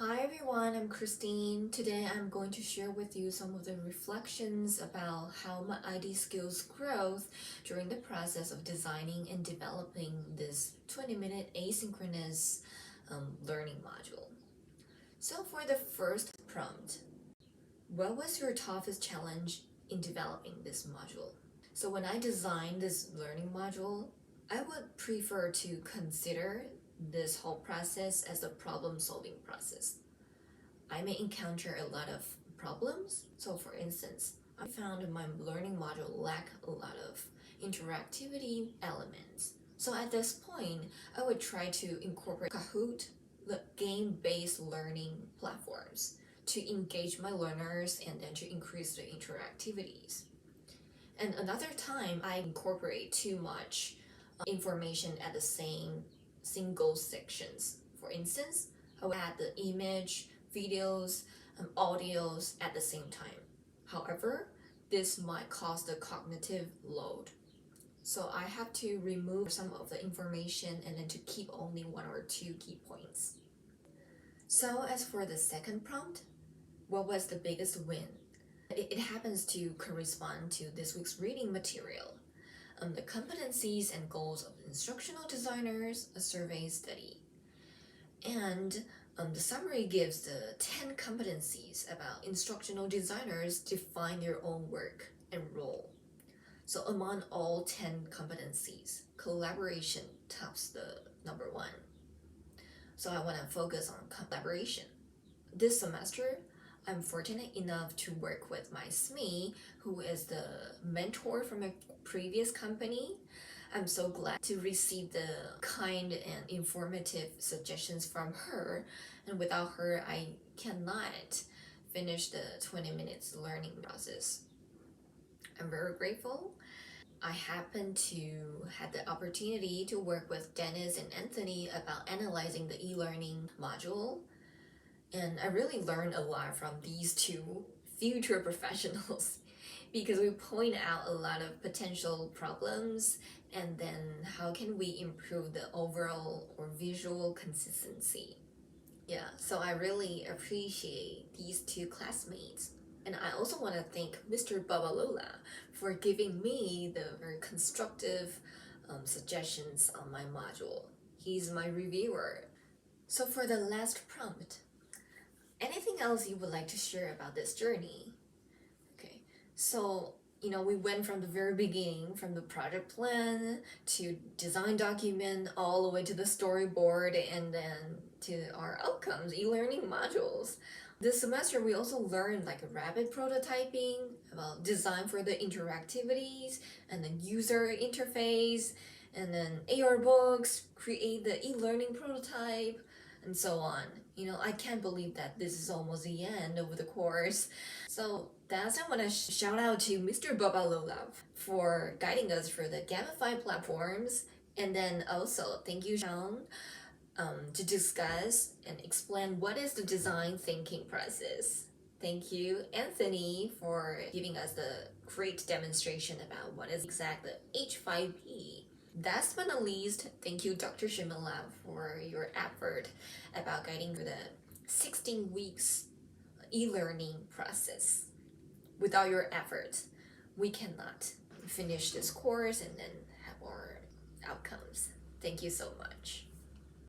Hi everyone, I'm Christine. Today I'm going to share with you some of the reflections about how my ID skills growth during the process of designing and developing this 20-minute asynchronous learning module. So for the first prompt, what was your toughest challenge in developing this module? So when I designed this learning module, I would prefer to consider this whole process as a problem-solving process. I may encounter a lot of problems. So for instance, I found my learning module lack a lot of interactivity elements. So at this point, I would try to incorporate Kahoot, the game-based learning platforms, to engage my learners and then to increase the interactivities. And another time, I incorporate too much information at the same single sections. For instance, I will add the image, videos, and audios at the same time. However, this might cause the cognitive load. So I have to remove some of the information and then to keep only one or two key points. So as for the second prompt, what was the biggest win? It happens to correspond to this week's reading material. The competencies and goals of instructional designers, a survey study. And the summary gives the 10 competencies about instructional designers define their own work and role. So among all 10 competencies, collaboration tops the number one. So I want to focus on collaboration. This semester, I'm fortunate enough to work with my SME, who is the mentor from a previous company. I'm so glad to receive the kind and informative suggestions from her. And without her, I cannot finish the 20 minutes learning process. I'm very grateful. I happened to have the opportunity to work with Dennis and Anthony about analyzing the e-learning module. And I really learned a lot from these two future professionals because we point out a lot of potential problems and then how can we improve the overall or visual consistency. Yeah, so I really appreciate these two classmates. And I also want to thank Mr. Babalola for giving me the very constructive suggestions on my module. He's my reviewer. So for the last prompt, anything else you would like to share about this journey? Okay, so we went from the very beginning, from the project plan to design document, all the way to the storyboard, and then to our outcomes, e-learning modules. This semester, we also learned like rapid prototyping, about design for the interactivities, and then user interface, and then AR books, create the e-learning prototype, and so on. I can't believe that this is almost the end of the course. So that's I want to shout out to Mr. Babalola for guiding us through the Gamify platforms. And then also thank you, Sean, to discuss and explain what is the design thinking process. Thank you, Anthony, for giving us the great demonstration about what is exactly H5P. Last but not least, thank you, Dr. Shimala, for your effort about guiding through the 16 weeks e-learning process. Without your effort, we cannot finish this course and then have our outcomes. Thank you so much.